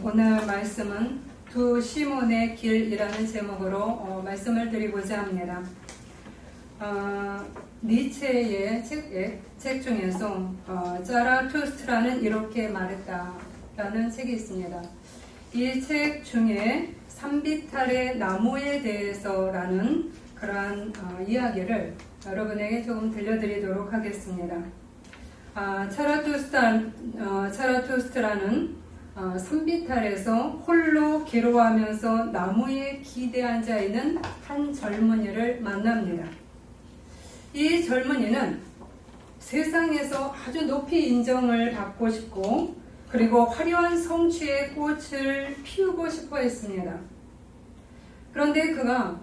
오늘 말씀은 두 시몬의 길이라는 제목으로 말씀을 드리고자 합니다. 니체의 책 중에서 자라투스트라는 이렇게 말했다라는 책이 있습니다. 이 책 중에 산비탈의 나무에 대해서라는 그러한 이야기를 여러분에게 조금 들려드리도록 하겠습니다. 차라투스트라는 산비탈에서 홀로 괴로워하면서 나무에 기대 앉아 있는 한 젊은이를 만납니다. 이 젊은이는 세상에서 아주 높이 인정을 받고 싶고 그리고 화려한 성취의 꽃을 피우고 싶어 했습니다. 그런데 그가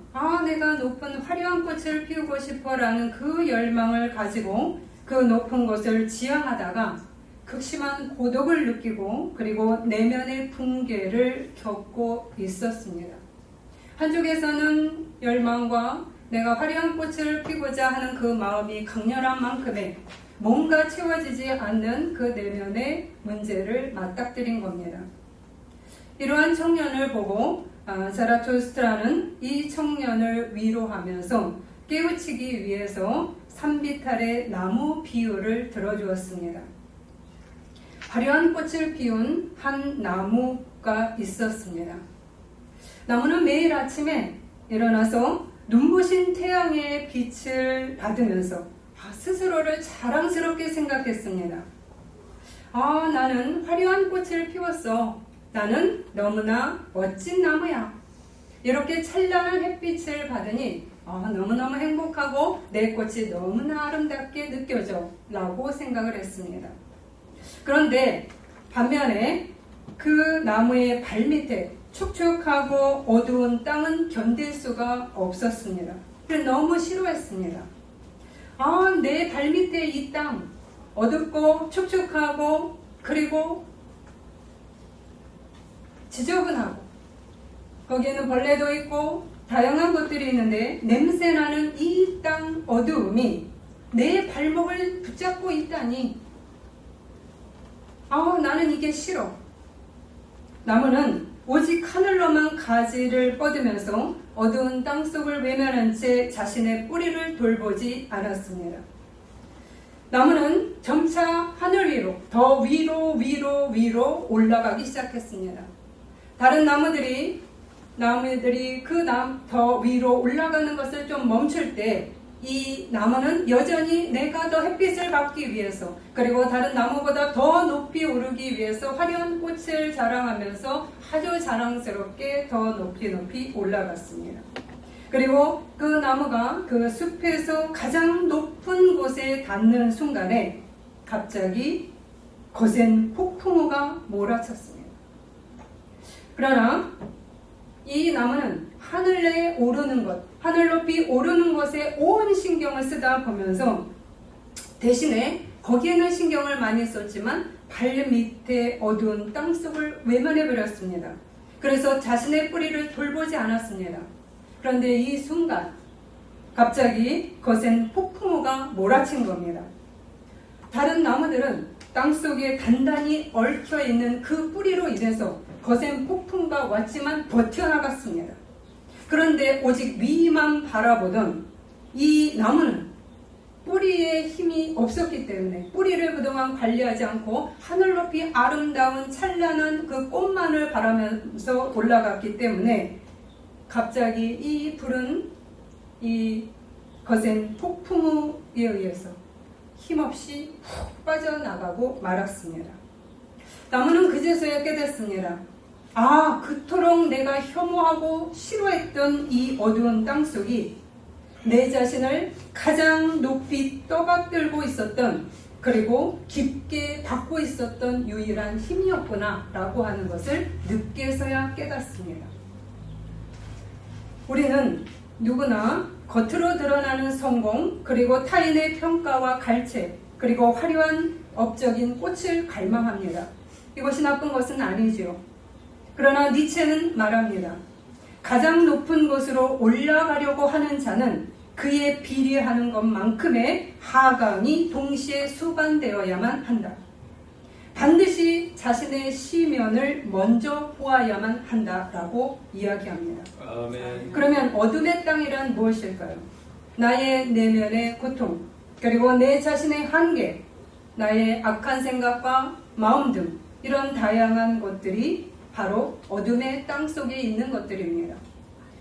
내가 높은 화려한 꽃을 피우고 싶어 라는 그 열망을 가지고 그 높은 곳을 지향하다가 극심한 고독을 느끼고 그리고 내면의 붕괴를 겪고 있었습니다. 한쪽에서는 열망과 내가 화려한 꽃을 피우고자 하는 그 마음이 강렬한 만큼에 뭔가 채워지지 않는 그 내면의 문제를 맞닥뜨린 겁니다. 이러한 청년을 보고 자라투스트라는 이 청년을 위로하면서 깨우치기 위해서 산비탈의 나무 비유를 들어주었습니다. 화려한 꽃을 피운 한 나무가 있었습니다. 나무는 매일 아침에 일어나서 눈부신 태양의 빛을 받으면서 스스로를 자랑스럽게 생각했습니다. 나는 화려한 꽃을 피웠어. 나는 너무나 멋진 나무야. 이렇게 찬란한 햇빛을 받으니 너무너무 행복하고 내 꽃이 너무나 아름답게 느껴져 라고 생각을 했습니다. 그런데 반면에 그 나무의 발밑에 축축하고 어두운 땅은 견딜 수가 없었습니다. 너무 싫어했습니다. 내 발밑에 이 땅 어둡고 축축하고 그리고 지저분하고 거기에는 벌레도 있고 다양한 것들이 있는데 냄새나는 이 땅 어두움이 내 발목을 붙잡고 있다니 나는 이게 싫어. 나무는 오직 하늘로만 가지를 뻗으면서 어두운 땅속을 외면한 채 자신의 뿌리를 돌보지 않았습니다. 나무는 점차 하늘 위로 더 위로 올라가기 시작했습니다. 다른 나무들이 그 더 위로 올라가는 것을 좀 멈출 때 이 나무는 여전히 내가 더 햇빛을 받기 위해서 그리고 다른 나무보다 더 높이 오르기 위해서 화려한 꽃을 자랑하면서 아주 자랑스럽게 더 높이 올라갔습니다. 그리고 그 나무가 그 숲에서 가장 높은 곳에 닿는 순간에 갑자기 거센 폭풍우가 몰아쳤습니다. 그러나 이 나무는 하늘에 오르는 것, 하늘 높이 오르는 것에 온 신경을 쓰다 보면서 대신에 거기에는 신경을 많이 썼지만 발 밑에 어두운 땅속을 외면해버렸습니다. 그래서 자신의 뿌리를 돌보지 않았습니다. 그런데 이 순간 갑자기 거센 폭풍우가 몰아친 겁니다. 다른 나무들은 땅속에 단단히 얽혀있는 그 뿌리로 인해서 거센 폭풍과 왔지만 버텨나갔습니다. 그런데 오직 위만 바라보던 이 나무는 뿌리에 힘이 없었기 때문에 뿌리를 그동안 관리하지 않고 하늘 높이 아름다운 찬란한 그 꽃만을 바라면서 올라갔기 때문에 갑자기 이 불은 이 거센 폭풍우에 의해서 힘없이 훅 빠져나가고 말았습니다. 나무는 그제서야 깨닫습니다. 그토록 내가 혐오하고 싫어했던 이 어두운 땅속이 내 자신을 가장 높이 떠받들고 있었던 그리고 깊게 받고 있었던 유일한 힘이었구나 라고 하는 것을 늦게서야 깨닫습니다. 우리는 누구나 겉으로 드러나는 성공 그리고 타인의 평가와 갈채 그리고 화려한 업적인 꽃을 갈망합니다. 이것이 나쁜 것은 아니죠. 그러나 니체는 말합니다. 가장 높은 곳으로 올라가려고 하는 자는 그에 비례하는 것만큼의 하강이 동시에 수반되어야만 한다. 반드시 자신의 시면을 먼저 보아야만 한다라고 이야기합니다. 아멘. 그러면 어둠의 땅이란 무엇일까요? 나의 내면의 고통, 그리고 내 자신의 한계, 나의 악한 생각과 마음 등 이런 다양한 것들이 바로 어둠의 땅 속에 있는 것들입니다.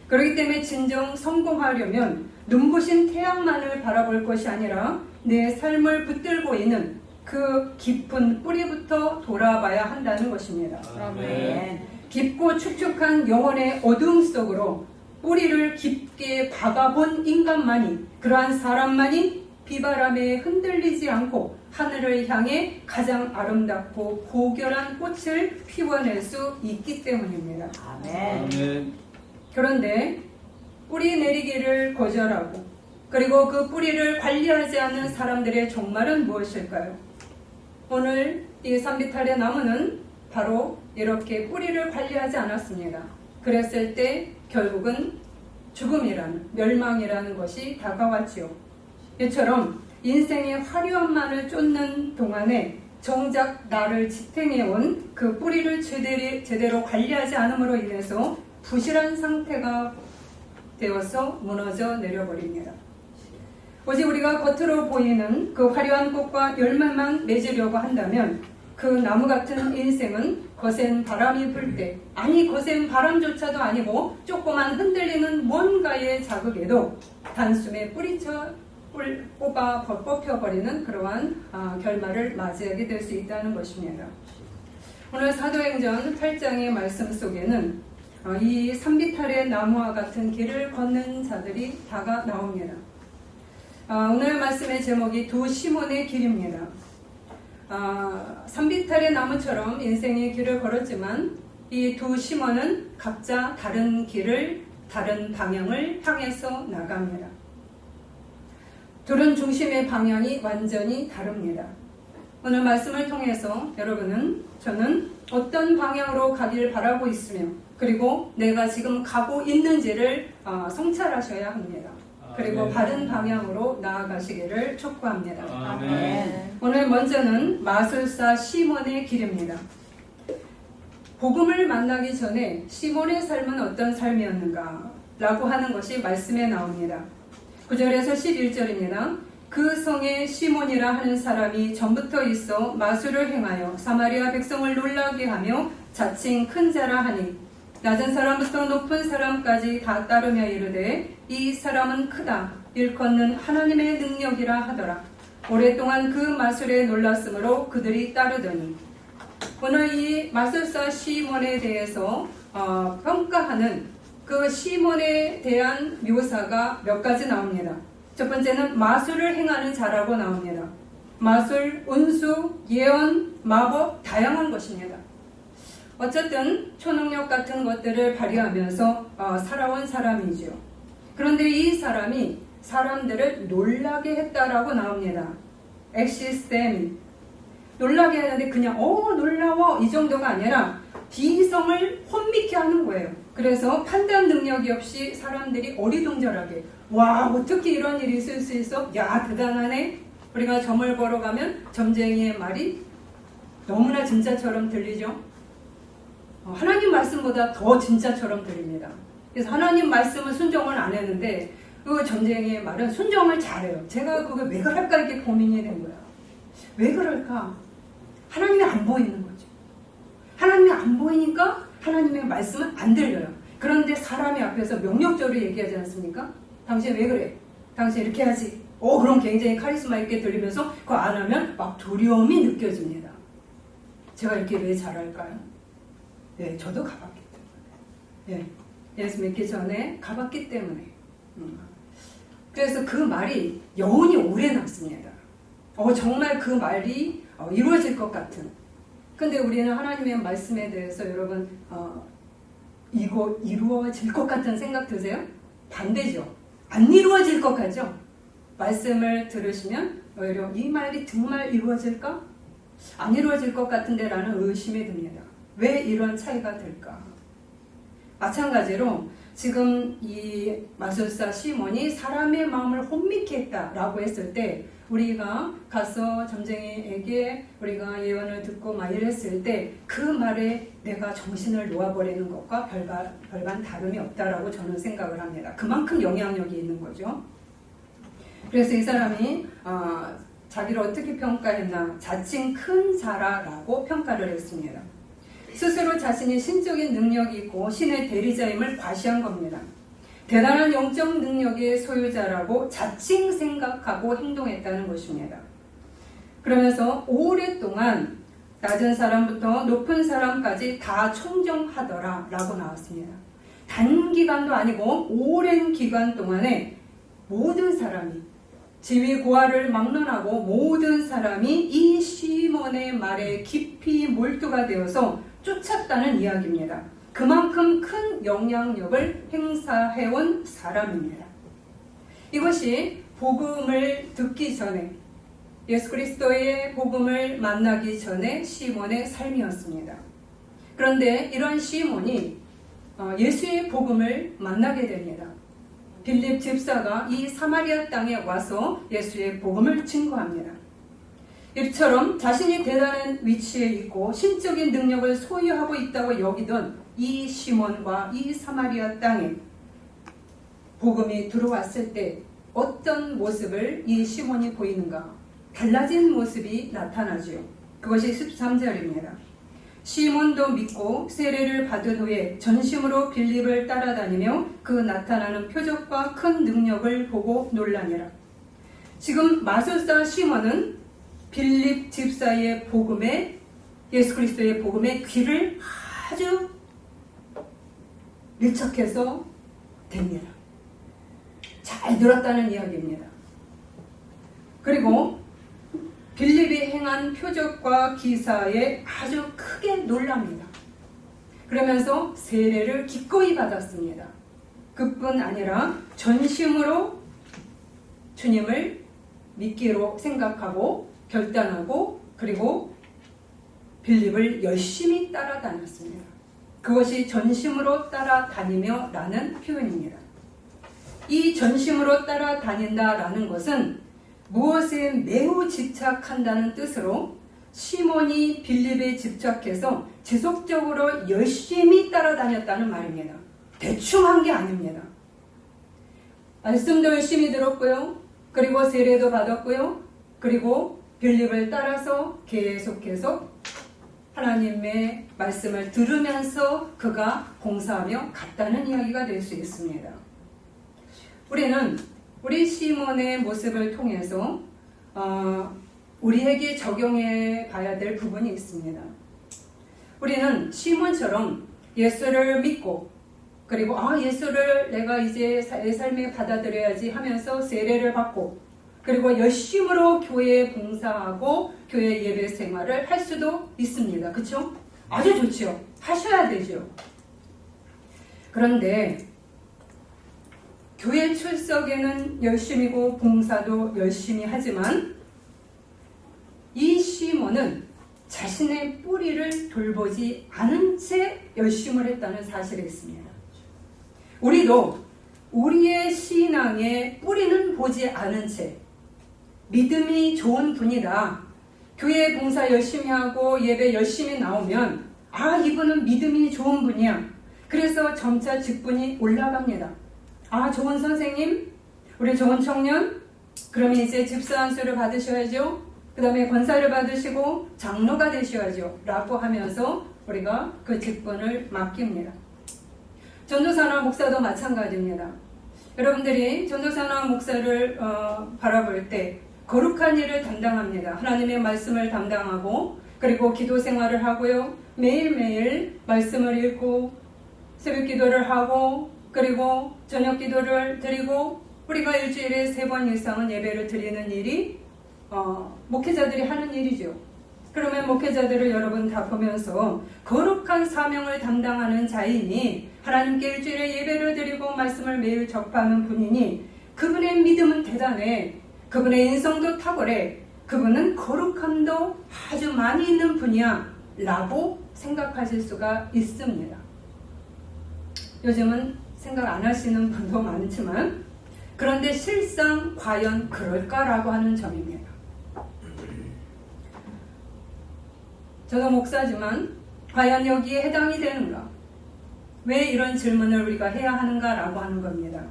그렇기 때문에 진정 성공하려면 눈부신 태양만을 바라볼 것이 아니라 내 삶을 붙들고 있는 그 깊은 뿌리부터 돌아봐야 한다는 것입니다. 아멘. 깊고 축축한 영혼의 어둠 속으로 뿌리를 깊게 박아본 인간만이, 그러한 사람만이 비바람에 흔들리지 않고 하늘을 향해 가장 아름답고 고결한 꽃을 피워낼 수 있기 때문입니다. 아멘. 그런데 뿌리 내리기를 거절하고 그리고 그 뿌리를 관리하지 않는 사람들의 종말은 무엇일까요? 오늘 이 산비탈의 나무는 바로 이렇게 뿌리를 관리하지 않았습니다. 그랬을 때 결국은 죽음이라는, 멸망이라는 것이 다가왔지요. 이처럼 인생의 화려함만을 쫓는 동안에 정작 나를 지탱해온 그 뿌리를 제대로 관리하지 않음으로 인해서 부실한 상태가 되어서 무너져 내려버립니다. 오직 우리가 겉으로 보이는 그 화려한 꽃과 열매만 맺으려고 한다면 그 나무 같은 인생은 거센 바람이 불 때, 아니 거센 바람조차도 아니고 조그만 흔들리는 뭔가의 자극에도 단숨에 뿌리쳐 뽑혀버리는 그러한 결말을 맞이하게 될 수 있다는 것입니다. 오늘 사도행전 8장의 말씀 속에는 이 산비탈의 나무와 같은 길을 걷는 자들이 다가 나옵니다. 오늘 말씀의 제목이 두 시몬의 길입니다. 산비탈의 나무처럼 인생의 길을 걸었지만 이 두 시몬은 각자 다른 길을, 다른 방향을 향해서 나갑니다. 둘은 중심의 방향이 완전히 다릅니다. 오늘 말씀을 통해서 여러분은, 저는 어떤 방향으로 가기를 바라고 있으며 그리고 내가 지금 가고 있는지를 성찰하셔야 합니다. 그리고 아멘. 바른 방향으로 나아가시기를 촉구합니다. 아멘. 오늘 먼저는 마술사 시몬의 길입니다. 복음을 만나기 전에 시몬의 삶은 어떤 삶이었는가 라고 하는 것이 말씀에 나옵니다. 9절에서 11절입니다. 그 성에 시몬이라 하는 사람이 전부터 있어 마술을 행하여 사마리아 백성을 놀라게 하며 자칭 큰 자라 하니 낮은 사람부터 높은 사람까지 다 따르며 이르되 이 사람은 크다 일컫는 하나님의 능력이라 하더라. 오랫동안 그 마술에 놀랐으므로 그들이 따르더니. 오늘 이 마술사 시몬에 대해서 평가하는 그 시몬에 대한 묘사가 몇 가지 나옵니다. 첫 번째는 마술을 행하는 자라고 나옵니다. 마술, 운수, 예언, 마법 다양한 것입니다. 어쨌든 초능력 같은 것들을 발휘하면서 살아온 사람이지요. 그런데 이 사람이 사람들을 놀라게 했다라고 나옵니다. 엑시스템, 놀라게 하는데 그냥 놀라워 이 정도가 아니라 비이성을 혼미케 하는 거예요. 그래서 판단 능력이 없이 사람들이 어리둥절하게, 와 어떻게 이런 일이 있을 수 있어? 야 대단하네. 우리가 점을 보러 가면 점쟁이의 말이 너무나 진짜처럼 들리죠. 하나님 말씀보다 더 진짜처럼 들립니다. 그래서 하나님 말씀은 순종을 안 했는데 그 점쟁이의 말은 순종을 잘해요. 제가 그게 왜 그럴까 이렇게 고민이 된 거야. 왜 그럴까? 하나님이 안 보이는 거죠. 하나님이 안 보이니까 하나님의 말씀은 안 들려요. 그런데 사람이 앞에서 명령적으로 얘기하지 않습니까? 당신 왜 그래? 당신 이렇게 하지. 그럼 굉장히 카리스마 있게 들리면서 그거 안 하면 막 두려움이 느껴집니다. 제가 이렇게 왜 잘할까요? 네, 저도 가봤기 때문에. 네, 예수 믿기 전에 가봤기 때문에. 그래서 그 말이 여운이 오래 남습니다. 정말 그 말이 이루어질 것 같은. 근데 우리는 하나님의 말씀에 대해서 여러분 이거 이루어질 것 같은 생각 드세요? 반대죠. 안 이루어질 것 같죠? 말씀을 들으시면 오히려 이 말이 정말 이루어질까? 안 이루어질 것 같은데 라는 의심이 듭니다. 왜 이런 차이가 들까? 마찬가지로 지금 이 마술사 시몬이 사람의 마음을 혼미케 했다라고 했을 때 우리가 가서 점쟁이에게 우리가 예언을 듣고 막 이랬을 때 그 말에 내가 정신을 놓아버리는 것과 별반 다름이 없다라고 저는 생각을 합니다. 그만큼 영향력이 있는 거죠. 그래서 이 사람이 자기를 어떻게 평가했나? 자칭 큰 자라라고 평가를 했습니다. 스스로 자신이 신적인 능력이 있고 신의 대리자임을 과시한 겁니다. 대단한 영적 능력의 소유자라고 자칭 생각하고 행동했다는 것입니다. 그러면서 오랫동안 낮은 사람부터 높은 사람까지 다 총정하더라 라고 나왔습니다. 단기간도 아니고 오랜 기간 동안에 모든 사람이 지위 고하를 막론하고 모든 사람이 이 시몬의 말에 깊이 몰두가 되어서 쫓았다는 이야기입니다. 그만큼 큰 영향력을 행사해온 사람입니다. 이것이 복음을 듣기 전에 예수 그리스도의 복음을 만나기 전에 시몬의 삶이었습니다. 그런데 이런 시몬이 예수의 복음을 만나게 됩니다. 빌립 집사가 이 사마리아 땅에 와서 예수의 복음을 증거합니다. 이처럼 자신이 대단한 위치에 있고 신적인 능력을 소유하고 있다고 여기던 이 시몬과 이 사마리아 땅에 복음이 들어왔을 때 어떤 모습을 이 시몬이 보이는가? 달라진 모습이 나타나죠. 그것이 13절입니다. 시몬도 믿고 세례를 받은 후에 전심으로 빌립을 따라다니며 그 나타나는 표적과 큰 능력을 보고 놀라니라. 지금 마술사 시몬은 빌립 집사의 복음에 예수 그리스도의 복음에 귀를 아주 밀착해서 댑니다. 잘 들었다는 이야기입니다. 그리고 빌립이 행한 표적과 기사에 아주 크게 놀랍니다. 그러면서 세례를 기꺼이 받았습니다. 그뿐 아니라 전심으로 주님을 믿기로 생각하고 결단하고 그리고 빌립을 열심히 따라다녔습니다. 그것이 전심으로 따라다니며 라는 표현입니다. 이 전심으로 따라다닌다 라는 것은 무엇에 매우 집착한다는 뜻으로 시몬이 빌립에 집착해서 지속적으로 열심히 따라다녔다는 말입니다. 대충 한 게 아닙니다. 말씀도 열심히 들었고요. 그리고 세례도 받았고요. 그리고 빌립을 따라서 계속 하나님의 말씀을 들으면서 그가 봉사하며 갔다는 이야기가 될 수 있습니다. 우리는 우리 시몬의 모습을 통해서 우리에게 적용해 봐야 될 부분이 있습니다. 우리는 시몬처럼 예수를 믿고 그리고 예수를 내가 이제 내 삶에 받아들여야지 하면서 세례를 받고 그리고 열심으로 교회에 봉사하고 교회 예배 생활을 할 수도 있습니다. 그렇죠? 아주 좋죠. 하셔야 되죠. 그런데 교회 출석에는 열심이고 봉사도 열심히 하지만 이 시몬은 자신의 뿌리를 돌보지 않은 채 열심을 했다는 사실이 있습니다. 우리도 우리의 신앙의 뿌리는 보지 않은 채 믿음이 좋은 분이다. 교회 봉사 열심히 하고 예배 열심히 나오면 이분은 믿음이 좋은 분이야. 그래서 점차 직분이 올라갑니다. 좋은 선생님, 우리 좋은 청년, 그러면 이제 집사 안수를 받으셔야죠. 그 다음에 권사를 받으시고 장로가 되셔야죠. 라고 하면서 우리가 그 직분을 맡깁니다. 전도사나 목사도 마찬가지입니다. 여러분들이 전도사나 목사를 바라볼 때 거룩한 일을 담당합니다. 하나님의 말씀을 담당하고 그리고 기도 생활을 하고요. 매일매일 말씀을 읽고 새벽 기도를 하고 그리고 저녁 기도를 드리고 우리가 일주일에 3번 이상은 예배를 드리는 일이 목회자들이 하는 일이죠. 그러면 목회자들을 여러분 다 보면서 거룩한 사명을 담당하는 자이니 하나님께 일주일에 예배를 드리고 말씀을 매일 접하는 분이니 그분의 믿음은 대단해. 그분의 인성도 탁월해. 그분은 거룩함도 아주 많이 있는 분이야 라고 생각하실 수가 있습니다. 요즘은 생각 안 하시는 분도 많지만 그런데 실상 과연 그럴까라고 하는 점입니다. 저도 목사지만 과연 여기에 해당이 되는가? 왜 이런 질문을 우리가 해야 하는가라고 하는 겁니다.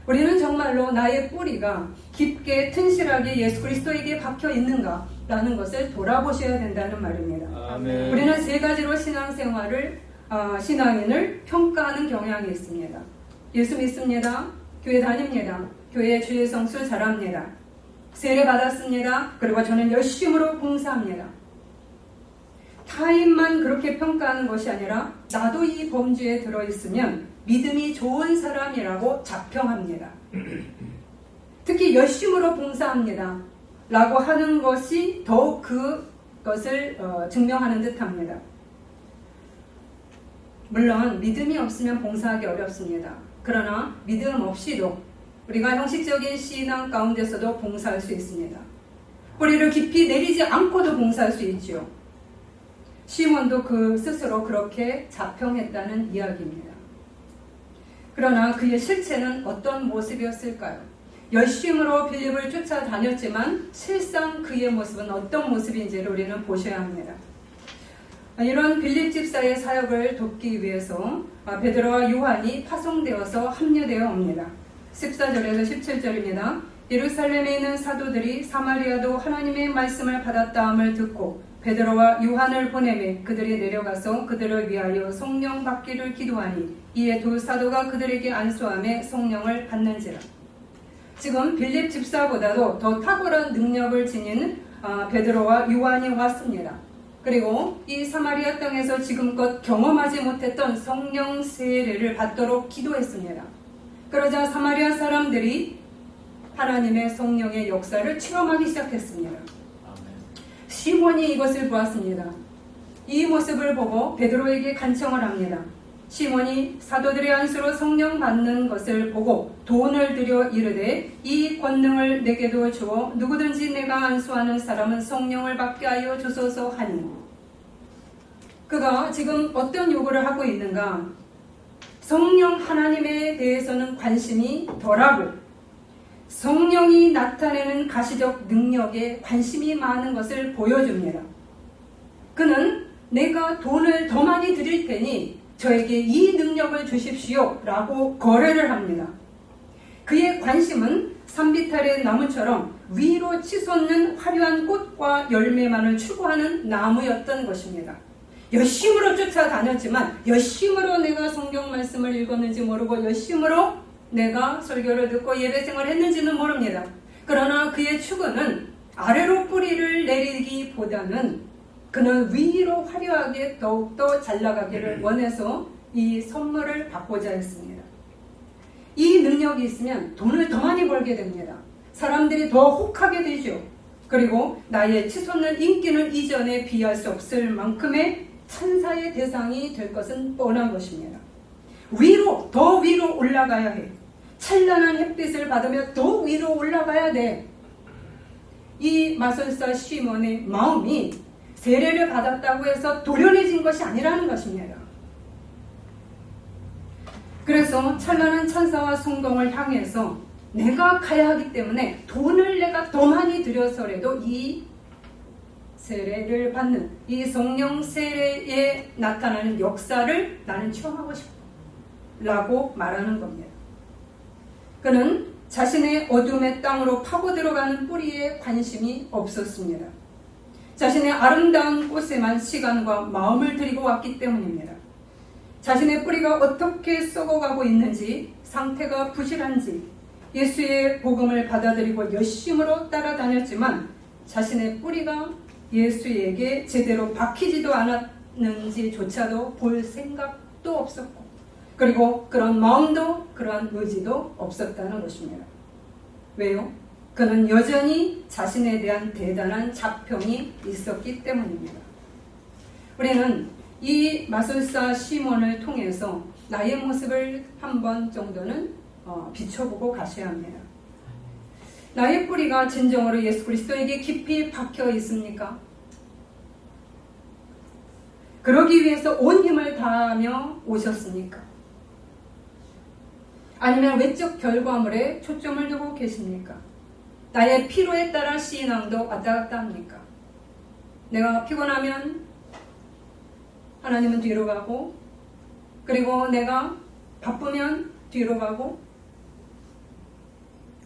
우리는 정말로 나의 뿌리가 깊게 튼실하게 예수 그리스도에게 박혀 있는가라는 것을 돌아보셔야 된다는 말입니다. 아멘. 우리는 세 가지로 신앙인을 평가하는 경향이 있습니다. 예수 믿습니다. 교회 다닙니다. 교회 주의 성수 잘합니다. 세례 받았습니다. 그리고 저는 열심으로 봉사합니다. 타인만 그렇게 평가하는 것이 아니라 나도 이 범주에 들어있으면 믿음이 좋은 사람이라고 자평합니다. 특히 열심으로 봉사합니다 라고 하는 것이 더욱 그것을 증명하는 듯합니다. 물론 믿음이 없으면 봉사하기 어렵습니다. 그러나 믿음 없이도 우리가 형식적인 신앙 가운데서도 봉사할 수 있습니다. 뿌리를 깊이 내리지 않고도 봉사할 수 있죠. 시몬도 그 스스로 그렇게 자평했다는 이야기입니다. 그러나 그의 실체는 어떤 모습이었을까요? 열심으로 빌립을 쫓아다녔지만 실상 그의 모습은 어떤 모습인지를 우리는 보셔야 합니다. 이런 빌립 집사의 사역을 돕기 위해서 베드로와 요한이 파송되어서 합류되어 옵니다. 14절에서 17절입니다. 예루살렘에 있는 사도들이 사마리아도 하나님의 말씀을 받았다함을 듣고 베드로와 요한을 보내매 그들이 내려가서 그들을 위하여 성령 받기를 기도하니 이에 두 사도가 그들에게 안수하며 성령을 받는지라. 지금 빌립 집사보다도 더 탁월한 능력을 지닌 베드로와 요한이 왔습니다. 그리고 이 사마리아 땅에서 지금껏 경험하지 못했던 성령 세례를 받도록 기도했습니다. 그러자 사마리아 사람들이 하나님의 성령의 역사를 체험하기 시작했습니다. 시몬이 이것을 보았습니다. 이 모습을 보고 베드로에게 간청을 합니다. 시몬이 사도들의 안수로 성령 받는 것을 보고 돈을 들여 이르되 이 권능을 내게도 주어 누구든지 내가 안수하는 사람은 성령을 받게 하여 주소서 하니. 그가 지금 어떤 요구를 하고 있는가? 성령 하나님에 대해서는 관심이 덜하고 성령이 나타내는 가시적 능력에 관심이 많은 것을 보여줍니다. 그는 내가 돈을 더 많이 드릴 테니 저에게 이 능력을 주십시오 라고 거래를 합니다. 그의 관심은 산비탈의 나무처럼 위로 치솟는 화려한 꽃과 열매만을 추구하는 나무였던 것입니다. 열심으로 쫓아다녔지만 열심으로 내가 성경 말씀을 읽었는지 모르고 열심으로 내가 설교를 듣고 예배생활을 했는지는 모릅니다. 그러나 그의 추구는 아래로 뿌리를 내리기보다는 그는 위로 화려하게 더욱더 잘 나가기를 원해서 이 선물을 받고자 했습니다. 이 능력이 있으면 돈을 더 많이 벌게 됩니다. 사람들이 더 혹하게 되죠. 그리고 나의 치솟는 인기는 이전에 비할 수 없을 만큼의 찬사의 대상이 될 것은 뻔한 것입니다. 위로, 더 위로 올라가야 해. 찬란한 햇빛을 받으며 더 위로 올라가야 돼. 이 마술사 시몬의 마음이 세례를 받았다고 해서 도련해진 것이 아니라는 것입니다. 그래서 찬란한 찬사와 성공을 향해서 내가 가야 하기 때문에 돈을 내가 더 많이 들여서라도 이 세례를 받는 이 성령 세례에 나타나는 역사를 나는 체험하고 싶어 라고 말하는 겁니다. 그는 자신의 어둠의 땅으로 파고 들어가는 뿌리에 관심이 없었습니다. 자신의 아름다운 꽃에만 시간과 마음을 들이고 왔기 때문입니다. 자신의 뿌리가 어떻게 썩어가고 있는지, 상태가 부실한지, 예수의 복음을 받아들이고 열심으로 따라다녔지만 자신의 뿌리가 예수에게 제대로 박히지도 않았는지조차도 볼 생각도 없었고, 그리고 그런 마음도 그러한 의지도 없었다는 것입니다. 왜요? 그는 여전히 자신에 대한 대단한 자평이 있었기 때문입니다. 우리는 이 마술사 시몬을 통해서 나의 모습을 한 번 정도는 비춰보고 가셔야 합니다. 나의 뿌리가 진정으로 예수 그리스도에게 깊이 박혀 있습니까? 그러기 위해서 온 힘을 다하며 오셨습니까? 아니면 외적 결과물에 초점을 두고 계십니까? 나의 필요에 따라 신앙도 왔다 갔다 합니까? 내가 피곤하면 하나님은 뒤로 가고, 그리고 내가 바쁘면 뒤로 가고,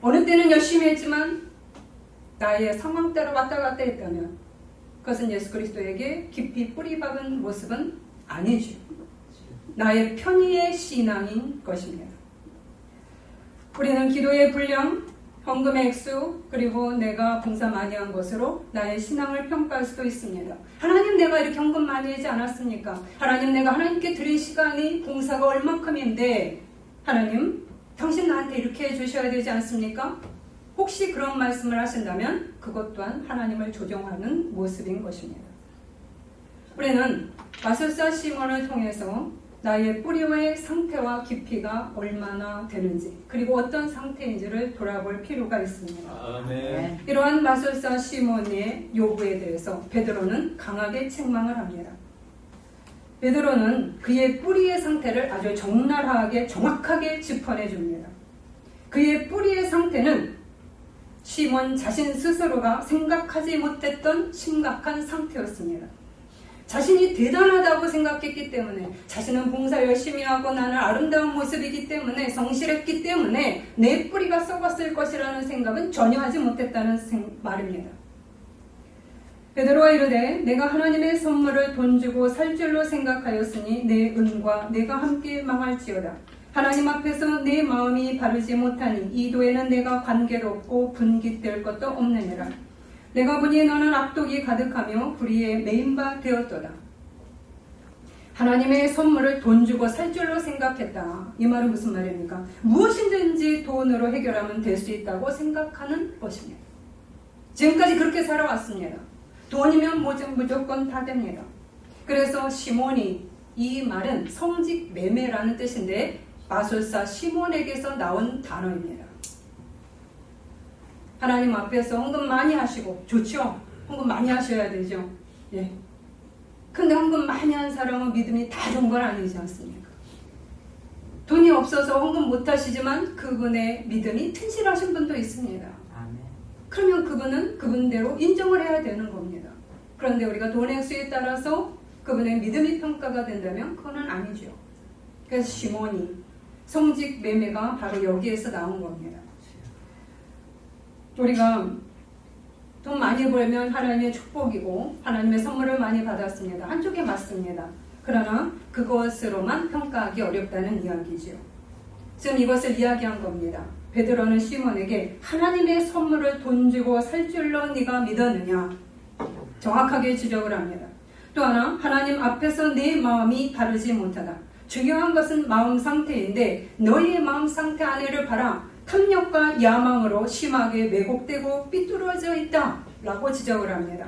어느 때는 열심히 했지만 나의 상황 따라 왔다 갔다 했다면 그것은 예수 그리스도에게 깊이 뿌리 박은 모습은 아니죠. 나의 편의의 신앙인 것입니다. 우리는 기도의 분량, 헌금의 액수, 그리고 내가 봉사 많이 한 것으로 나의 신앙을 평가할 수도 있습니다. 하나님, 내가 이렇게 헌금 많이 하지 않았습니까? 하나님, 내가 하나님께 드릴 시간이 봉사가 얼마큼인데 하나님, 당신 나한테 이렇게 해주셔야 되지 않습니까? 혹시 그런 말씀을 하신다면 그것 또한 하나님을 조종하는 모습인 것입니다. 우리는 마술사 시몬을 통해서 나의 뿌리의 상태와 깊이가 얼마나 되는지, 그리고 어떤 상태인지를 돌아볼 필요가 있습니다. 아멘. 이러한 마술사 시몬의 요구에 대해서 베드로는 강하게 책망을 합니다. 베드로는 그의 뿌리의 상태를 아주 적나라하게 정확하게 짚어내줍니다. 그의 뿌리의 상태는 시몬 자신 스스로가 생각하지 못했던 심각한 상태였습니다. 자신이 대단하다고 생각했기 때문에, 자신은 봉사 열심히 하고 나는 아름다운 모습이기 때문에, 성실했기 때문에 내 뿌리가 썩었을 것이라는 생각은 전혀 하지 못했다는 말입니다. 베드로가 이르되 내가 하나님의 선물을 돈 주고 살 줄로 생각하였으니 내 은과 내가 함께 망할지어다. 하나님 앞에서 내 마음이 바르지 못하니 이도에는 내가 관계롭고 분깃될 것도 없느니라. 내가 보니 너는 악독이 가득하며 불의에 매인바 되었도다. 하나님의 선물을 돈 주고 살 줄로 생각했다. 이 말은 무슨 말입니까? 무엇이든지 돈으로 해결하면 될 수 있다고 생각하는 것입니다. 지금까지 그렇게 살아왔습니다. 돈이면 무조건 다 됩니다. 그래서 시몬이, 이 말은 성직 매매라는 뜻인데 마술사 시몬에게서 나온 단어입니다. 하나님 앞에서 헌금 많이 하시고 좋죠? 헌금 많이 하셔야 되죠. 예. 근데 헌금 많이 한 사람은 믿음이 다 좋은 건 아니지 않습니까? 돈이 없어서 헌금 못 하시지만 그분의 믿음이 튼실하신 분도 있습니다. 그러면 그분은 그분대로 인정을 해야 되는 겁니다. 그런데 우리가 돈 액수에 따라서 그분의 믿음이 평가가 된다면 그거는 아니죠. 그래서 시몬이, 성직 매매가 바로 여기에서 나온 겁니다. 우리가 돈 많이 벌면 하나님의 축복이고 하나님의 선물을 많이 받았습니다. 한쪽에 맞습니다. 그러나 그것으로만 평가하기 어렵다는 이야기죠. 지금 이것을 이야기한 겁니다. 베드로는 시몬에게 하나님의 선물을 돈 주고 살 줄로 네가 믿었느냐, 정확하게 지적을 합니다. 또 하나, 하나님 앞에서 내 마음이 바르지 못하다. 중요한 것은 마음 상태인데 너희의 마음 상태 안에를 봐라. 탐욕과 야망으로 심하게 왜곡되고 삐뚤어져 있다 라고 지적을 합니다.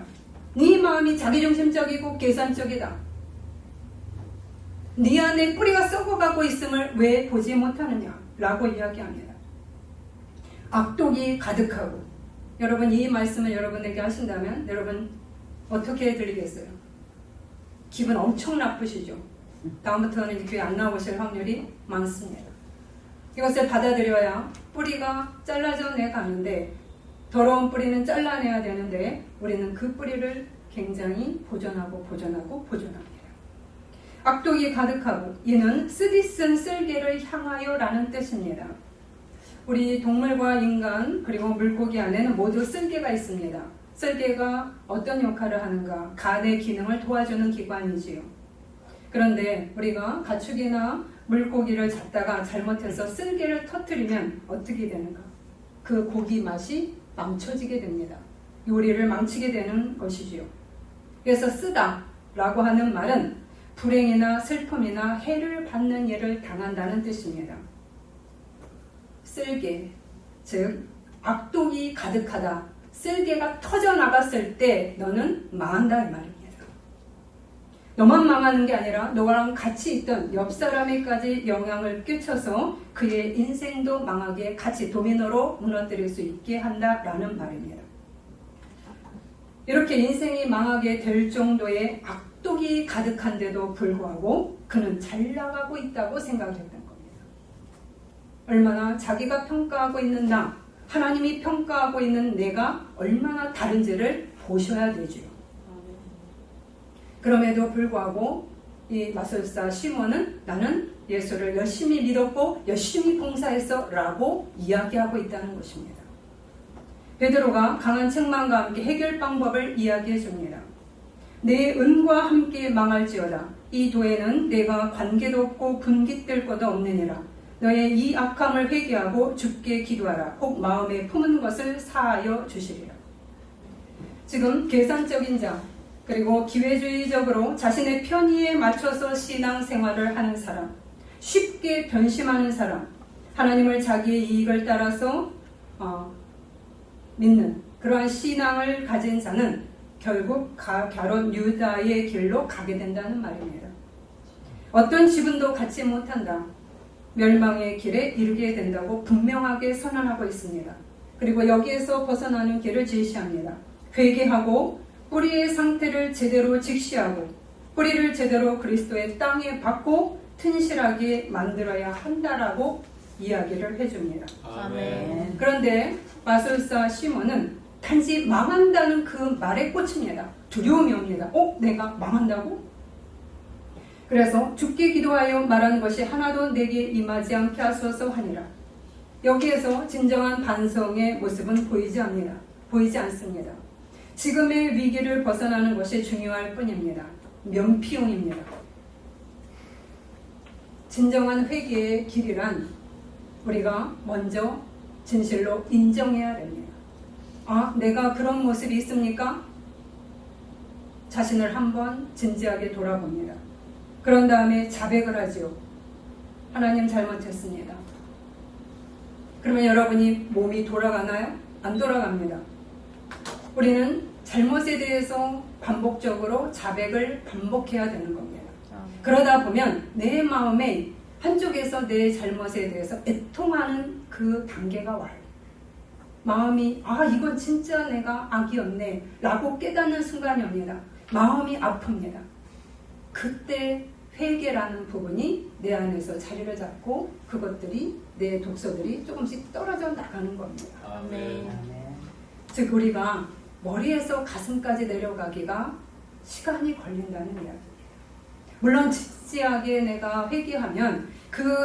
네 마음이 자기중심적이고 계산적이다. 네 안에 뿌리가 썩어가고 있음을 왜 보지 못하느냐 라고 이야기합니다. 악독이 가득하고, 여러분 이 말씀을 여러분에게 하신다면 여러분 어떻게 들리겠어요? 기분 엄청 나쁘시죠? 다음부터는 교회 안 나오실 확률이 많습니다. 이것을 받아들여야 뿌리가 잘라져 내가는데, 더러운 뿌리는 잘라내야 되는데 우리는 그 뿌리를 굉장히 보존합니다. 악독이 가득하고, 이는 쓰디쓴 쓸개를 향하여 라는 뜻입니다. 우리 동물과 인간 그리고 물고기 안에는 모두 쓸개가 있습니다. 쓸개가 어떤 역할을 하는가? 간의 기능을 도와주는 기관이지요. 그런데 우리가 가축이나 물고기를 잡다가 잘못해서 쓸개를 터뜨리면 어떻게 되는가? 그 고기 맛이 망쳐지게 됩니다. 요리를 망치게 되는 것이지요. 그래서 쓰다 라고 하는 말은 불행이나 슬픔이나 해를 받는 일을 당한다는 뜻입니다. 쓸개, 즉 악독이 가득하다. 쓸개가 터져나갔을 때 너는 망한다 이 말입니다. 너만 망하는 게 아니라 너랑 같이 있던 옆 사람에까지 영향을 끼쳐서 그의 인생도 망하게 같이 도미노로 무너뜨릴 수 있게 한다라는 말입니다. 이렇게 인생이 망하게 될 정도의 악독이 가득한데도 불구하고 그는 잘 나가고 있다고 생각했던 겁니다. 얼마나 자기가 평가하고 있는 나, 하나님이 평가하고 있는 내가 얼마나 다른지를 보셔야 되죠. 그럼에도 불구하고 이 마술사 시몬은 나는 예수를 열심히 믿었고 열심히 봉사했어 라고 이야기하고 있다는 것입니다. 베드로가 강한 책망과 함께 해결 방법을 이야기해 줍니다. 내 은과 함께 망할지어다. 이 도에는 내가 관계도 없고 분깃될 것도 없느니라. 너의 이 악함을 회개하고 주께 기도하라. 혹 마음에 품은 것을 사하여 주시리라. 지금 계산적인 자, 그리고 기회주의적으로 자신의 편의에 맞춰서 신앙생활을 하는 사람, 쉽게 변심하는 사람, 하나님을 자기의 이익을 따라서 믿는 그러한 신앙을 가진 자는 결국 가룟 유다의 길로 가게 된다는 말입니다. 어떤 지분도 갖지 못한다. 멸망의 길에 이르게 된다고 분명하게 선언하고 있습니다. 그리고 여기에서 벗어나는 길을 제시합니다. 회개하고 뿌리의 상태를 제대로 직시하고 뿌리를 제대로 그리스도의 땅에 박고 튼실하게 만들어야 한다라고 이야기를 해줍니다. 아멘. 그런데 마술사 시몬은 단지 망한다는 그 말에 꽂힙니다. 두려움이 옵니다. 내가 망한다고? 그래서 주께 기도하여 말하는 것이 하나도 내게 임하지 않게 하소서 하니라. 여기에서 진정한 반성의 모습은 보이지 않습니다. 지금의 위기를 벗어나는 것이 중요할 뿐입니다. 면피용입니다. 진정한 회개의 길이란 우리가 먼저 진실로 인정해야 됩니다. 내가 그런 모습이 있습니까? 자신을 한번 진지하게 돌아봅니다. 그런 다음에 자백을 하죠. 하나님 잘못했습니다. 그러면 여러분이 몸이 돌아가나요? 안 돌아갑니다. 우리는 잘못에 대해서 반복적으로 자백을 반복해야 되는 겁니다. 그러다 보면 내 마음에 한쪽에서 내 잘못에 대해서 애통하는 그 단계가 와요. 마음이 이건 진짜 내가 악이었네 라고 깨닫는 순간이 옵니다. 마음이 아픕니다. 그때 회개라는 부분이 내 안에서 자리를 잡고 그것들이 내 독소들이 조금씩 떨어져 나가는 겁니다. 아멘. 즉 우리가 머리에서 가슴까지 내려가기가 시간이 걸린다는 이야기입니다. 물론 진지하게 내가 회개하면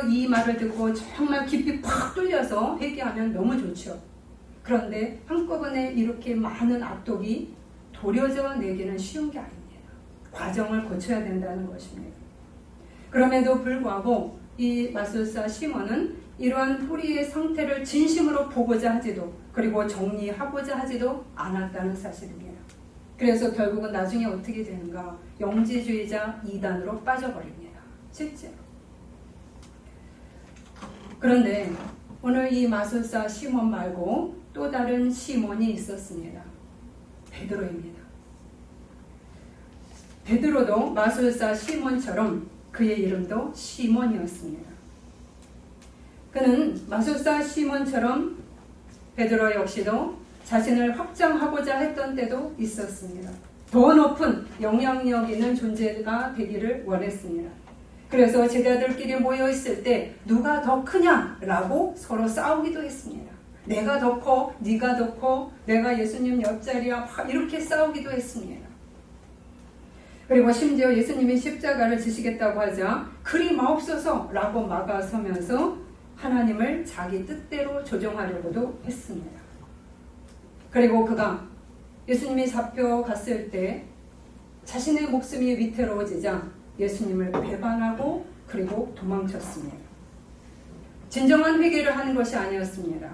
이 말을 듣고 정말 깊이 팍 뚫려서 회개하면 너무 좋죠. 그런데 한꺼번에 이렇게 많은 악독이 도려져 내기는 쉬운 게 아닙니다. 과정을 거쳐야 된다는 것입니다. 그럼에도 불구하고 이 마술사 시몬은 이러한 뿌리의 상태를 진심으로 보고자 하지도 그리고 정리하고자 하지도 않았다는 사실입니다. 그래서 결국은 나중에 어떻게 되는가? 영지주의자 이단으로 빠져버립니다. 실제로. 그런데 오늘 이 마술사 시몬 말고 또 다른 시몬이 있었습니다. 베드로입니다. 베드로도 마술사 시몬처럼 그의 이름도 시몬이었습니다. 그는 마술사 시몬처럼 베드로 역시도 자신을 확장하고자 했던 때도 있었습니다. 더 높은 영향력 있는 존재가 되기를 원했습니다. 그래서 제자들끼리 모여있을 때 누가 더 크냐라고 서로 싸우기도 했습니다. 내가 더 커, 네가 더 커, 내가 예수님 옆자리야 이렇게 싸우기도 했습니다. 그리고 심지어 예수님이 십자가를 지시겠다고 하자 그리 마옵소서 라고 막아서면서 하나님을 자기 뜻대로 조정하려고도 했습니다. 그리고 그가 예수님이 잡혀갔을 때 자신의 목숨이 위태로워지자 예수님을 배반하고 그리고 도망쳤습니다. 진정한 회개를 하는 것이 아니었습니다.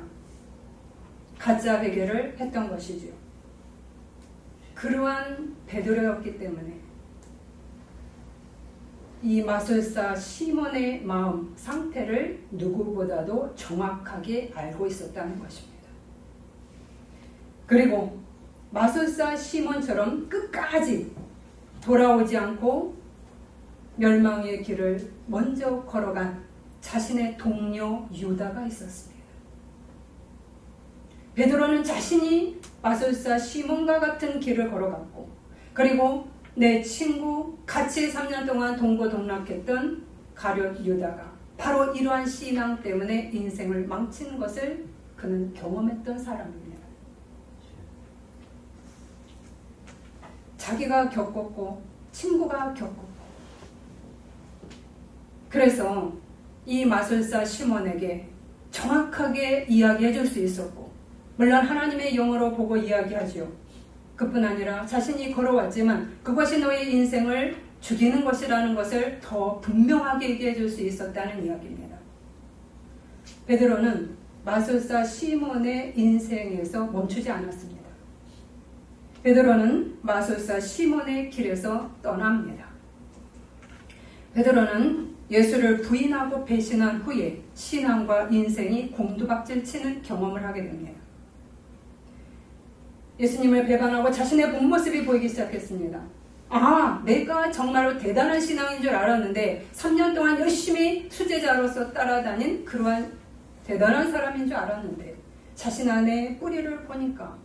가짜 회개를 했던 것이죠. 그러한 베드로였기 때문에 이 마술사 시몬의 마음 상태를 누구보다도 정확하게 알고 있었다는 것입니다. 그리고 마술사 시몬처럼 끝까지 돌아오지 않고 멸망의 길을 먼저 걸어간 자신의 동료 유다가 있었습니다. 베드로는 자신이 마술사 시몬과 같은 길을 걸어갔고 그리고 내 친구 같이 3년 동안 동고동락했던 가룟 유다가 바로 이러한 신앙 때문에 인생을 망친 것을 그는 경험했던 사람입니다. 자기가 겪었고 친구가 겪었고, 그래서 이 마술사 시몬에게 정확하게 이야기해 줄 수 있었고, 물론 하나님의 영으로 보고 이야기하죠. 그뿐 아니라 자신이 걸어왔지만 그것이 너의 인생을 죽이는 것이라는 것을 더 분명하게 얘기해 줄 수 있었다는 이야기입니다. 베드로는 마술사 시몬의 인생에서 멈추지 않았습니다. 베드로는 마술사 시몬의 길에서 떠납니다. 베드로는 예수를 부인하고 배신한 후에 신앙과 인생이 곤두박질 치는 경험을 하게 됩니다. 예수님을 배반하고 자신의 본 모습이 보이기 시작했습니다. 아, 내가 정말로 대단한 신앙인 줄 알았는데 3년 동안 열심히 수제자로서 따라다닌 그러한 대단한 사람인 줄 알았는데 자신 안에 뿌리를 보니까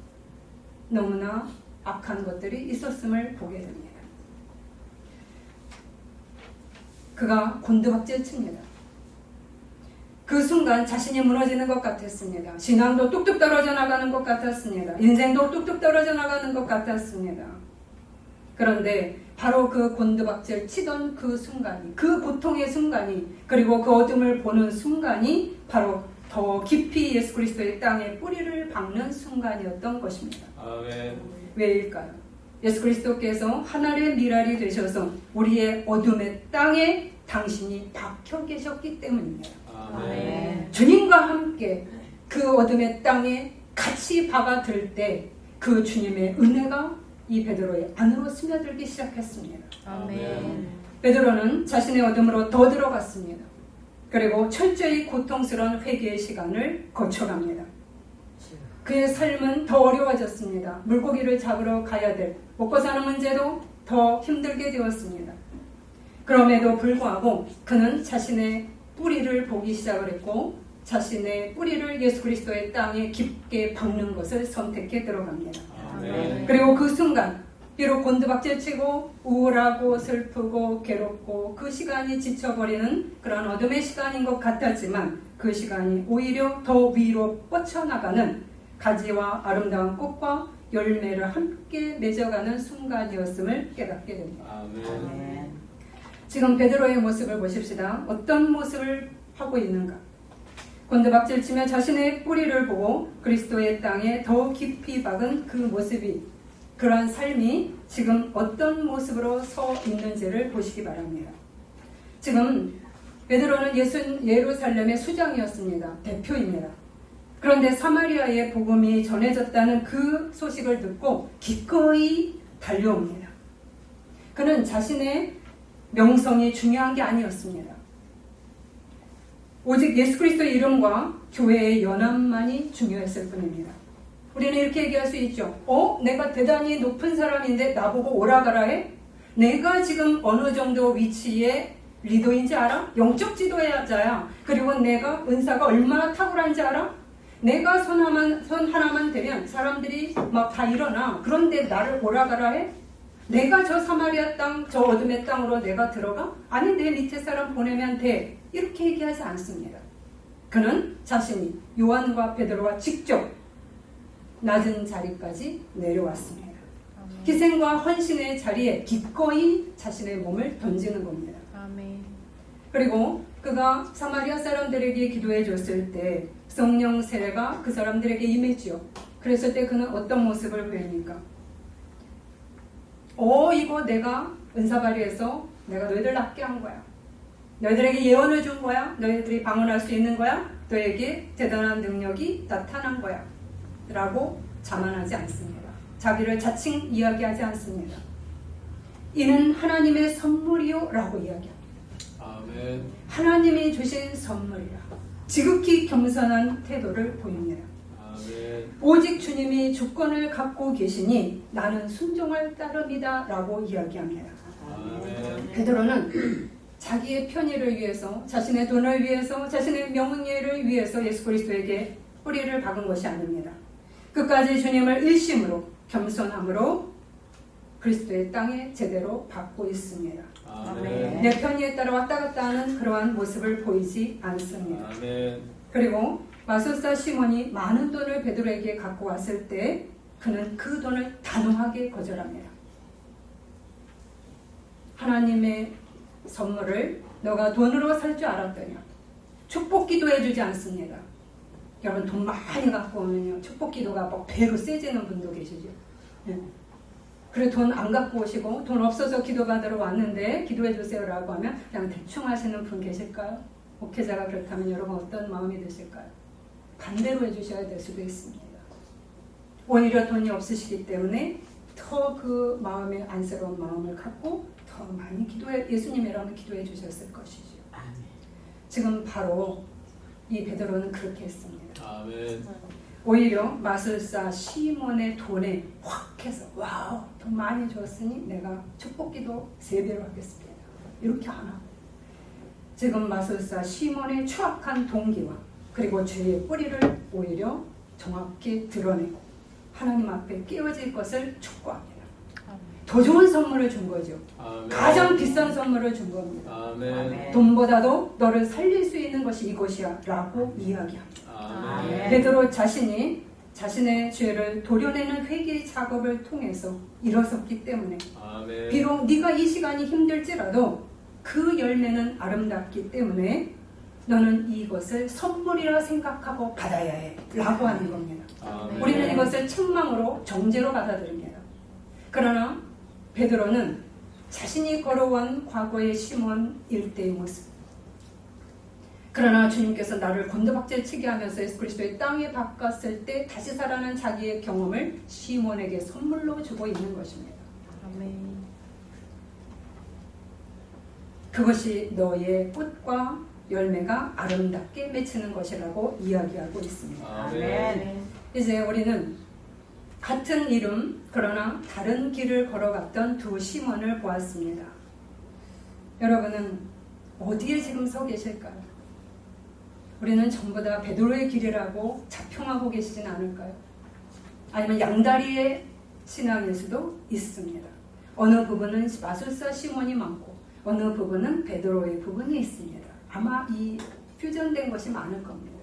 너무나 악한 것들이 있었음을 보게 됩니다. 그가 곤두박질 칩니다. 그 순간 자신이 무너지는 것 같았습니다. 신앙도 뚝뚝 떨어져 나가는 것 같았습니다. 인생도 뚝뚝 떨어져 나가는 것 같았습니다. 그런데 바로 그 곤두박질 치던 그 순간이, 그 고통의 순간이, 그리고 그 어둠을 보는 순간이 바로 더 깊이 예수 그리스도의 땅에 뿌리를 박는 순간이었던 것입니다. 아멘. 왜일까요? 예수 그리스도께서 하늘의 미랄이 되셔서 우리의 어둠의 땅에 당신이 박혀 계셨기 때문입니다. 아멘. 주님과 함께 그 어둠의 땅에 같이 박아들 때 그 주님의 은혜가 이 베드로의 안으로 스며들기 시작했습니다. 아멘. 베드로는 자신의 어둠으로 더 들어갔습니다. 그리고 철저히 고통스러운 회개의 시간을 거쳐갑니다. 그의 삶은 더 어려워졌습니다. 물고기를 잡으러 가야 될 먹고 사는 문제도 더 힘들게 되었습니다. 그럼에도 불구하고 그는 자신의 뿌리를 보기 시작을 했고 자신의 뿌리를 예수 그리스도의 땅에 깊게 박는 것을 선택해 들어갑니다. 아멘. 그리고 그 순간 비록 곤두박질치고 우울하고 슬프고 괴롭고 그 시간이 지쳐버리는 그런 어둠의 시간인 것 같았지만 그 시간이 오히려 더 위로 뻗쳐나가는 가지와 아름다운 꽃과 열매를 함께 맺어가는 순간이었음을 깨닫게 됩니다. 아멘. 지금 베드로의 모습을 보십시다. 어떤 모습을 하고 있는가? 곤두박질치며 자신의 뿌리를 보고 그리스도의 땅에 더 깊이 박은 그 모습이, 그러한 삶이 지금 어떤 모습으로 서 있는지를 보시기 바랍니다. 지금 베드로는 예루살렘의 수장이었습니다. 대표입니다. 그런데 사마리아의 복음이 전해졌다는 그 소식을 듣고 기꺼이 달려옵니다. 그는 자신의 명성이 중요한 게 아니었습니다. 오직 예수 그리스도의 이름과 교회의 연합만이 중요했을 뿐입니다. 우리는 이렇게 얘기할 수 있죠. 내가 대단히 높은 사람인데 나보고 오라가라 해? 내가 지금 어느 정도 위치에 리더인지 알아? 영적 지도자야. 그리고 내가 은사가 얼마나 탁월한지 알아? 내가 선 하나만 되면 사람들이 막 다 일어나. 그런데 나를 오라가라 해? 내가 저 사마리아 땅, 저 어둠의 땅으로 내가 들어가? 아니, 내 밑에 사람 보내면 돼. 이렇게 얘기하지 않습니다. 그는 자신이 요한과 베드로와 직접 낮은 자리까지 내려왔습니다. 희생과 헌신의 자리에 기꺼이 자신의 몸을 던지는 겁니다. 아멘. 그리고 그가 사마리아 사람들에게 기도해 줬을 때 성령 세례가 그 사람들에게 임했지요. 그랬을 때 그는 어떤 모습을 보입니까? 이거 내가 은사 발휘해서 내가 너희들 낫게 한 거야. 너희들에게 예언을 준 거야. 너희들이 방언할 수 있는 거야. 너에게 대단한 능력이 나타난 거야. 라고 자만하지 않습니다. 자기를 자칭 이야기하지 않습니다. 이는 하나님의 선물이요 라고 이야기합니다. 아멘. 하나님이 주신 선물이라. 지극히 겸손한 태도를 보입니다. 아멘. 오직 주님이 주권을 갖고 계시니 나는 순종할 따름이다 라고 이야기합니다. 아멘. 베드로는 자기의 편의를 위해서, 자신의 돈을 위해서, 자신의 명예를 위해서 예수 그리스도에게 뿌리를 박은 것이 아닙니다. 끝까지 주님을 일심으로 겸손함으로 그리스도의 땅에 제대로 받고 있습니다. 아멘. 내 편의에 따라 왔다 갔다 하는 그러한 모습을 보이지 않습니다. 아멘. 그리고 마술사 시몬이 많은 돈을 베드로에게 갖고 왔을 때 그는 그 돈을 단호하게 거절합니다. 하나님의 선물을 너가 돈으로 살 줄 알았더냐? 축복기도 해주지 않습니다. 여러분 돈 많이 갖고 오면요 축복기도가 뭐 배로 세지는 분도 계시죠. 네. 그래 돈 안 갖고 오시고 돈 없어서 기도받으러 왔는데 기도해 주세요라고 하면 그냥 대충 하시는 분 계실까요? 목회자가 그렇다면 여러분 어떤 마음이 드실까요? 반대로 해주셔야 될 수도 있습니다. 오히려 돈이 없으시기 때문에 더 그 마음에 안쓰러운 마음을 갖고 더 많이 예수님이라면 기도해 주셨을 것이죠. 지금 바로 이 베드로는 그렇게 했습니다. 아멘. 오히려 마술사 시몬의 돈에 확 해서 와우 돈 많이 줬으니 내가 축복기도 3배로 하겠습니다. 이렇게 안 하고 지금 마술사 시몬의 추악한 동기와 그리고 죄의 뿌리를 오히려 정확히 드러내고 하나님 앞에 끼워질 것을 촉구합니다. 더 좋은 선물을 준 거죠. 아멘. 가장 비싼 선물을 준 겁니다. 아멘. 돈보다도 너를 살릴 수 있는 것이 이것이야 라고 이야기합니다. 아멘. 베드로 자신이 자신의 죄를 도려내는 회개 작업을 통해서 일어섰기 때문에 아멘. 비록 네가 이 시간이 힘들지라도 그 열매는 아름답기 때문에 너는 이것을 선물이라 생각하고 받아야 해 라고 하는 겁니다. 아멘. 우리는 이것을 책망으로 정죄로 받아들입니다. 그러나 베드로는 자신이 걸어온 과거의 시몬 일대의 모습 그러나 주님께서 나를 곤두박질 치게 하면서 예수 그리스도의 땅에 바꿨을 때 다시 살아난 자기의 경험을 시몬에게 선물로 주고 있는 것입니다. 그것이 너의 꽃과 열매가 아름답게 맺히는 것이라고 이야기하고 있습니다. 아멘. 이제 우리는 같은 이름 그러나 다른 길을 걸어갔던 두 시몬을 보았습니다. 여러분은 어디에 지금 서 계실까요? 우리는 전부 다 베드로의 길이라고 자평하고 계시진 않을까요? 아니면 양다리의 신앙일 수도 있습니다. 어느 부분은 마술사 시몬이 많고 어느 부분은 베드로의 부분이 있습니다. 아마 이 퓨전된 것이 많을 겁니다.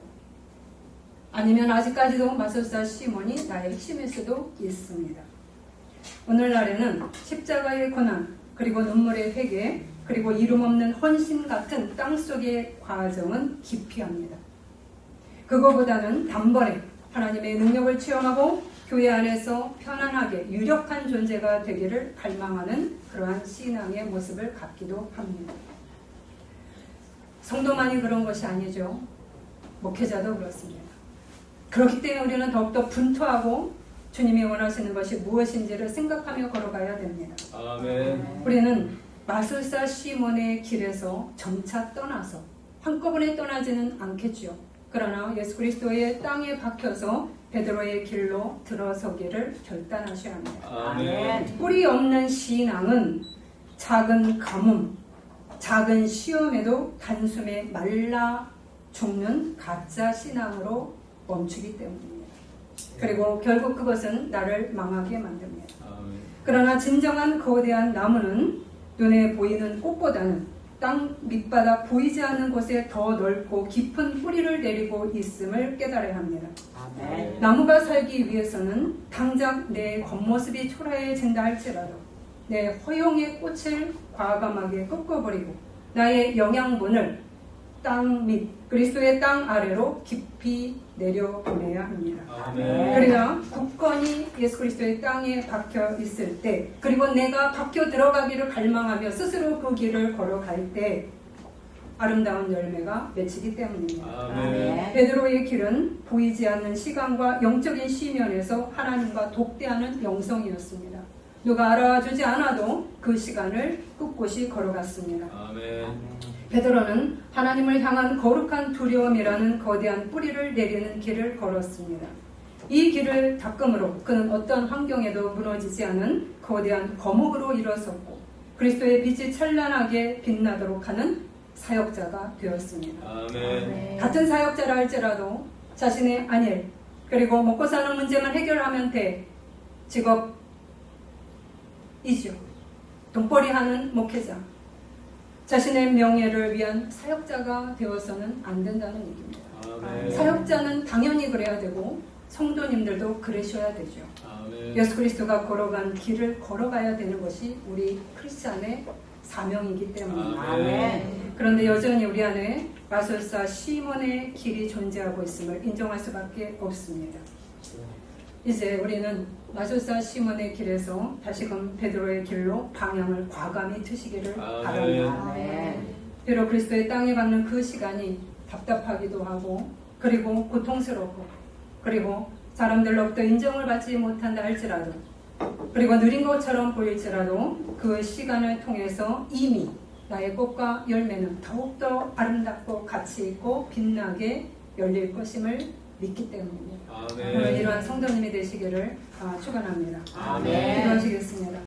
아니면 아직까지도 마술사 시몬이 나의 핵심일 수도 있습니다. 오늘날에는 십자가의 고난, 그리고 눈물의 회개, 그리고 이름 없는 헌신 같은 땅속의 과정은 기피합니다. 그거보다는 단번에 하나님의 능력을 체험하고 교회 안에서 편안하게 유력한 존재가 되기를 갈망하는 그러한 신앙의 모습을 갖기도 합니다. 성도만이 그런 것이 아니죠. 목회자도 그렇습니다. 그렇기 때문에 우리는 더욱더 분투하고 주님이 원하시는 것이 무엇인지를 생각하며 걸어가야 됩니다. 아멘. 우리는 마술사 시몬의 길에서 점차 떠나서 한꺼번에 떠나지는 않겠죠. 그러나 예수 그리스도의 땅에 박혀서 베드로의 길로 들어서기를 결단하셔야 합니다. 아멘. 뿌리 없는 신앙은 작은 가뭄, 작은 시험에도 단숨에 말라 죽는 가짜 신앙으로 멈추기 때문입니다. 그리고 결국 그것은 나를 망하게 만듭니다. 아멘. 그러나 진정한 거대한 나무는 눈에 보이는 꽃보다는 땅 밑바닥 보이지 않는 곳에 더 넓고 깊은 뿌리를 내리고 있음을 깨달아야 합니다. 아멘. 나무가 살기 위해서는 당장 내 겉모습이 초라해진다 할지라도 내 허용의 꽃을 과감하게 꺾어버리고 나의 영양분을 땅 밑, 그리스도의 땅 아래로 깊이 내려보내야 합니다. 아멘. 우리가 굳건히 예수 그리스도의 땅에 박혀 있을 때, 그리고 내가 박혀 들어가기를 갈망하며 스스로 그 길을 걸어갈 때 아름다운 열매가 맺히기 때문입니다. 아멘. 베드로의 길은 보이지 않는 시간과 영적인 시면에서 하나님과 독대하는 영성이었습니다. 누가 알아주지 않아도 그 시간을 꿋꿋이 걸어갔습니다. 아멘. 베드로는 하나님을 향한 거룩한 두려움이라는 거대한 뿌리를 내리는 길을 걸었습니다. 이 길을 닦음으로 그는 어떤 환경에도 무너지지 않은 거대한 거목으로 일어섰고 그리스도의 빛이 찬란하게 빛나도록 하는 사역자가 되었습니다. 아멘. 같은 사역자라 할지라도 자신의 안일 그리고 먹고 사는 문제만 해결하면 돼 직업 목회자이죠. 돈벌이 하는 목회자. 자신의 명예를 위한 사역자가 되어서는 안 된다는 얘기입니다. 아멘. 사역자는 당연히 그래야 되고 성도님들도 그러셔야 되죠. 아멘. 예수 그리스도가 걸어간 길을 걸어가야 되는 것이 우리 크리스찬의 사명이기 때문입니다. 아멘. 그런데 여전히 우리 안에 마술사 시몬의 길이 존재하고 있음을 인정할 수밖에 없습니다. 이제 우리는 마술사 시몬의 길에서 다시금 베드로의 길로 방향을 과감히 트시기를 바랍니다. 아멘. 비록 그리스도의 땅에 밟는 그 시간이 답답하기도 하고 그리고 고통스럽고 그리고 사람들로부터 인정을 받지 못한다 할지라도 그리고 느린 것처럼 보일지라도 그 시간을 통해서 이미 나의 꽃과 열매는 더욱더 아름답고 가치 있고 빛나게 열릴 것임을 믿기 때문입니다. 오늘 아멘. 이러한 성도님이 되시기를 축원합니다. 아멘. 기도하시겠습니다.